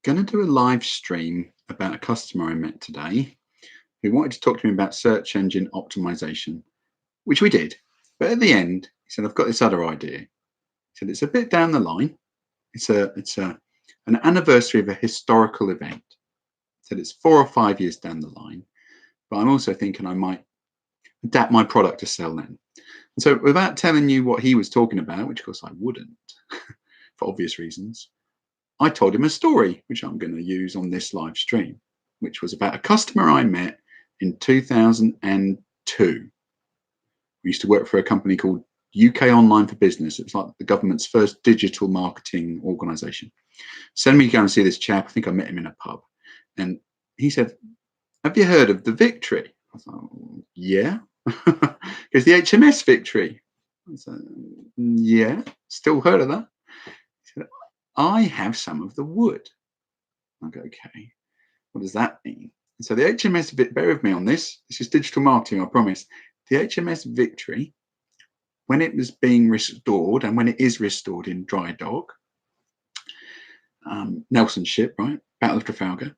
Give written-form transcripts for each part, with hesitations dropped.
Going to do a live stream about a customer I met today who wanted to talk to me about search engine optimization, which we did. But at the end, he said, "I've got this other idea." He said, "It's a bit down the line. It's an anniversary of a historical event." He said, "It's 4 or 5 years down the line, but I'm also thinking I might adapt my product to sell then." And so, without telling you what he was talking about, which of course I wouldn't for obvious reasons, I told him a story, which I'm going to use on this live stream, which was about a customer I met in 2002. We used to work for a company called UK Online for Business. It was like the government's first digital marketing organization. Send me to go and see this chap. I think I met him in a pub. And he said, "Have you heard of the Victory?" I thought, "Yeah." Because the HMS Victory. I said, "Yeah, still heard of that." He said, "I have some of the wood." I go, "Okay, what does that mean?" And so the HMS, bear with me on this. This is digital marketing, I promise. The HMS Victory, when it was being restored and when it is restored in dry dock, Nelson's ship, right? Battle of Trafalgar,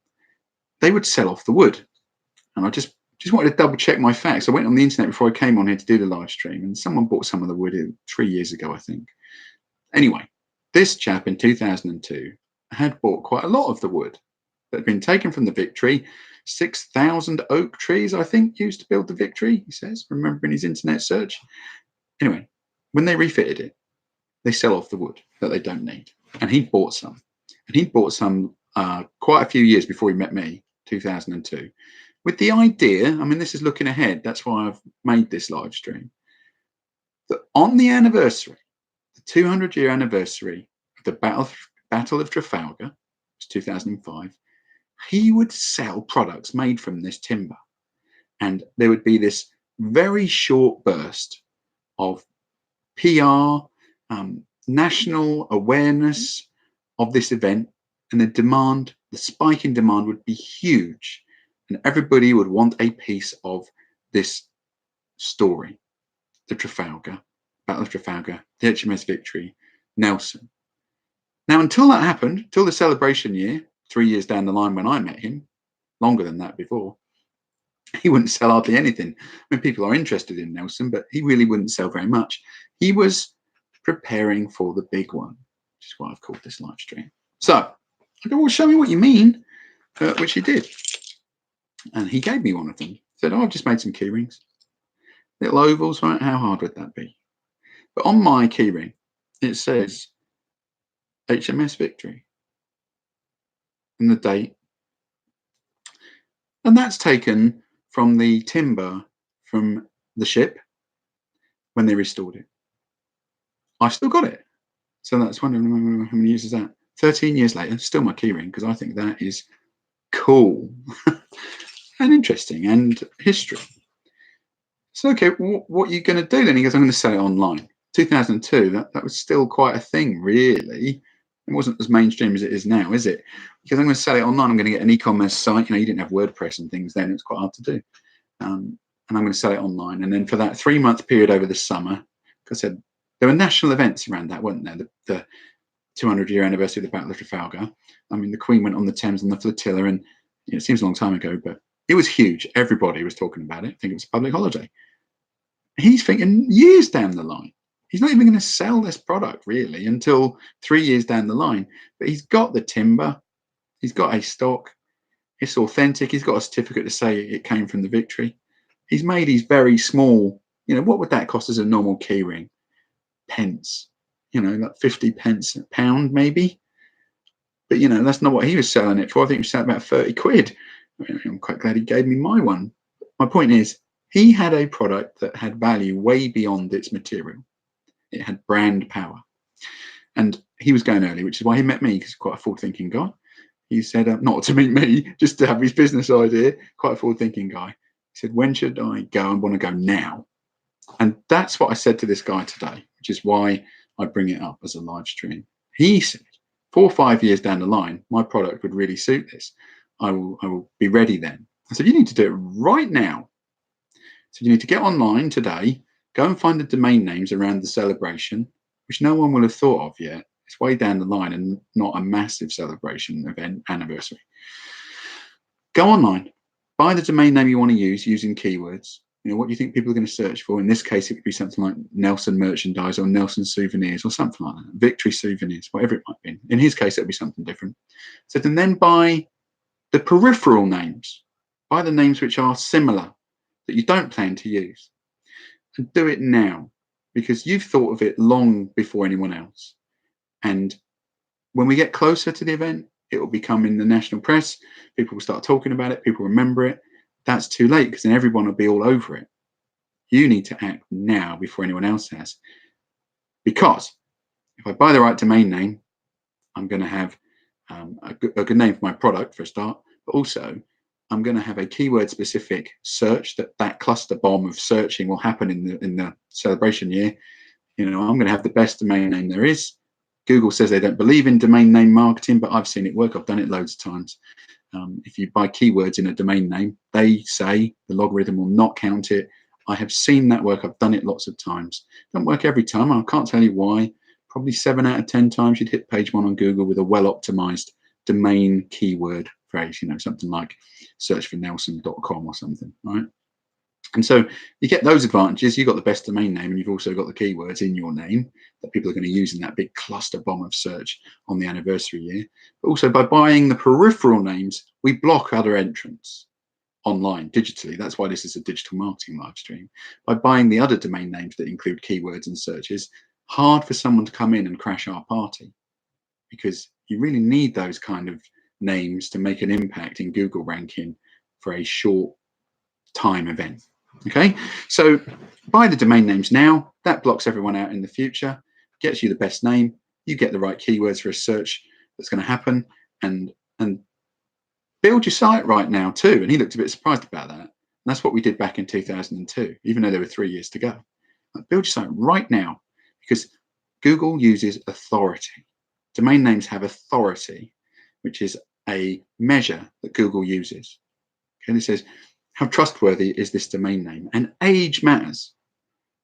they would sell off the wood. And I just wanted to double check my facts. I went on the internet before I came on here to do the live stream, and someone bought some of the wood 3 years ago, I think. Anyway, this chap in 2002 had bought quite a lot of the wood that had been taken from the Victory. 6,000 oak trees, I think, used to build the Victory, he says, remembering his internet search. Anyway, when they refitted it, they sell off the wood that they don't need. And he bought some. And he bought some quite a few years before he met me, 2002, with the idea, I mean, this is looking ahead, that's why I've made this live stream, that on the anniversary, the 200-year anniversary of the Battle of Trafalgar, which was 2005, he would sell products made from this timber. And there would be this very short burst of PR, national awareness of this event, and the spike in demand would be huge. And everybody would want a piece of this story, the Battle of Trafalgar, the HMS Victory, Nelson. Now, until that happened, till the celebration year, 3 years down the line when I met him, longer than that before, he wouldn't sell hardly anything. I mean, people are interested in Nelson, but he really wouldn't sell very much. He was preparing for the big one, which is why I've called this live stream. So I go, "Well, show me what you mean," which he did. And he gave me one of them. He said, "Oh, I've just made some key rings. Little ovals, right? How hard would that be?" But on my keyring, it says HMS Victory and the date. And that's taken from the timber from the ship when they restored it. I've still got it. So that's wondering how many years is that? 13 years later, still my keyring, because I think that is cool and interesting and history. So, okay, what are you going to do then? He goes, "I'm going to sell it online." 2002, that was still quite a thing, really. It wasn't as mainstream as it is now, is it? Because I'm going to sell it online. I'm going to get an e-commerce site. You didn't have WordPress and things then. It was quite hard to do. And I'm going to sell it online. And then for that 3-month period over the summer, like I said, there were national events around that, weren't there? The 200-year anniversary of the Battle of Trafalgar. I mean, the Queen went on the Thames on the flotilla, and it seems a long time ago, but it was huge. Everybody was talking about it. I think it was a public holiday. He's thinking years down the line. He's not even going to sell this product really until 3 years down the line. But he's got the timber, he's got a stock, it's authentic. He's got a certificate to say it came from the Victory. He's made his very small. What would that cost as a normal keyring? Pence. Like 50 pence a pound maybe. But that's not what he was selling it for. I think he was selling about 30 quid. I'm quite glad he gave me my one. My point is, he had a product that had value way beyond its material. It had brand power. And he was going early, which is why he met me, because he's quite a forward-thinking guy. He said, not to meet me, just to have his business idea, quite a forward-thinking guy. He said, "When should I go? I want to go now." And that's what I said to this guy today, which is why I bring it up as a live stream. He said, 4 or 5 years down the line, my product would really suit this. I will be ready then. I said, "You need to do it right now." So you need to get online today, go and find the domain names around the celebration, which no one will have thought of yet. It's way down the line and not a massive celebration event anniversary. Go online, buy the domain name you want to use using keywords. What do you think people are going to search for? In this case, it could be something like Nelson merchandise or Nelson souvenirs or something like that. Victory souvenirs, whatever it might be. In his case, it'll be something different. So then buy the peripheral names. Buy the names which are similar that you don't plan to use. And do it now, because you've thought of it long before anyone else. And when we get closer to the event, it will become in the national press. People will start talking about it. People remember it. That's too late, because then everyone will be all over it. You need to act now before anyone else has. Because if I buy the right domain name, I'm going to have a good name for my product for a start, but also I'm going to have a keyword specific search that cluster bomb of searching will happen in the celebration year. I'm going to have the best domain name there is. Google says they don't believe in domain name marketing, but I've seen it work. I've done it loads of times. If you buy keywords in a domain name, they say the logarithm will not count it. I have seen that work. I've done it lots of times. Don't work every time. I can't tell you why. Probably 7 out of 10 times you'd hit page 1 on Google with a well-optimized domain keyword phrase, something like search for nelson.com or something, right? And so you get those advantages. You've got the best domain name, and you've also got the keywords in your name that people are going to use in that big cluster bomb of search on the anniversary year. But also by buying the peripheral names, we block other entrants online digitally. That's why this is a digital marketing live stream. By buying the other domain names that include keywords and searches, hard for someone to come in and crash our party, because you really need those kind of names to make an impact in Google ranking for a short time event. Okay, so buy the domain names now. That blocks everyone out in the future, gets you the best name. You get the right keywords for a search that's going to happen, and build your site right now too. And he looked a bit surprised about that. And that's what we did back in 2002, even though there were 3 years to go. Build your site right now, because Google uses authority. Domain names have authority, which is a measure that Google uses. Okay, and it says, how trustworthy is this domain name? And age matters.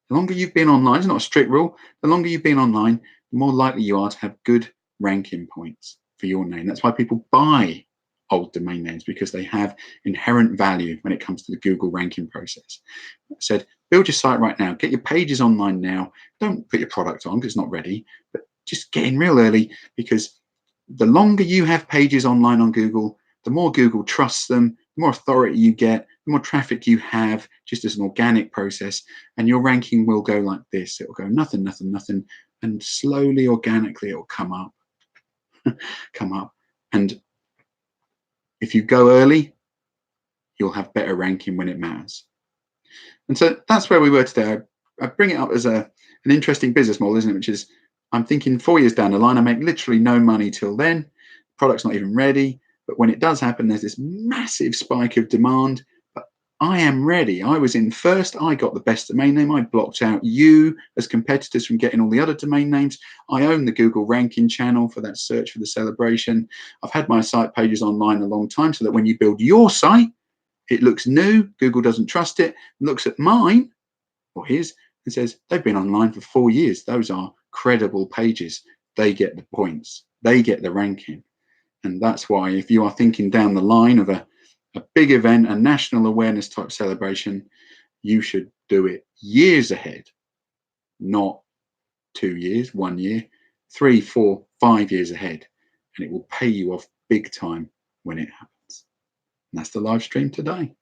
The longer you've been online, it's not a strict rule. The longer you've been online, the more likely you are to have good ranking points for your name. That's why people buy old domain names, because they have inherent value when it comes to the Google ranking process. I said, build your site right now. Get your pages online now. Don't put your product on because it's not ready, but just get in real early, because the longer you have pages online on Google, the more Google trusts them, the more authority you get, the more traffic you have, just as an organic process, and your ranking will go like this. It will go nothing, nothing, nothing, and slowly, organically, it will come up, come up. And if you go early, you'll have better ranking when it matters. And so that's where we were today. I bring it up as an interesting business model, isn't it? Which is, I'm thinking 4 years down the line, I make literally no money till then. Product's not even ready. But when it does happen, there's this massive spike of demand. But I am ready. I was in first. I got the best domain name. I blocked out you as competitors from getting all the other domain names. I own the Google ranking channel for that search for the celebration. I've had my site pages online a long time, so that when you build your site, it looks new. Google doesn't trust it. Looks at mine or his and says, they've been online for 4 years. Those are credible pages. They get the points. They get the ranking. And that's why, if you are thinking down the line of a big event, a national awareness type celebration, you should do it years ahead, not 2 years, 1 year, 3, 4, 5 years ahead. And it will pay you off big time when it happens. And that's the live stream today.